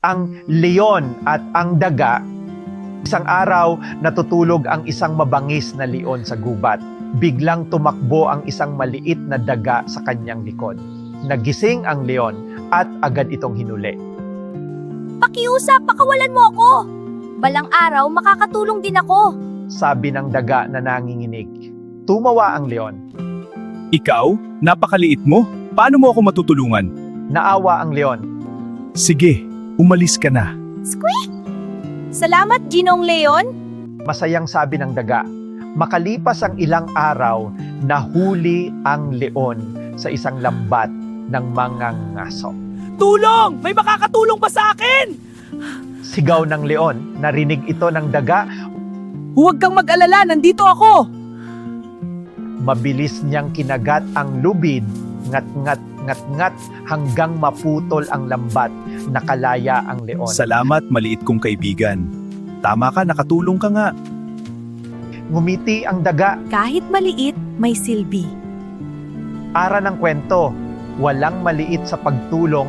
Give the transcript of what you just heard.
Ang leon at ang daga. Isang araw, natutulog ang isang mabangis na leon sa gubat. Biglang tumakbo ang isang maliit na daga sa kanyang likod. Nagising ang leon at agad itong hinuli. Pakiusap, pakawalan mo ako! Balang araw, makakatulong din ako. Sabi ng daga na nanginginig. Tumawa ang leon. Ikaw? Napakaliit mo. Paano mo ako matutulungan? Naawa ang leon. Sige, umalis ka na. Squeak! Salamat, Ginong Leon. Masayang sabi ng daga. Makalipas ang ilang araw, nahuli ang leon sa isang lambat ng mga ngaso. Tulong! May makakatulong ba sa akin? Sigaw ng leon, narinig ito ng daga. Huwag kang mag-alala, nandito ako! Mabilis niyang kinagat ang lubid, ngat-ngat hanggang maputol ang lambat, nakalaya ang leon. Salamat, maliit kong kaibigan. Tama ka, nakatulong ka nga. Ngumiti ang daga. Kahit maliit, may silbi. Ara ng kwento, walang maliit sa pagtulong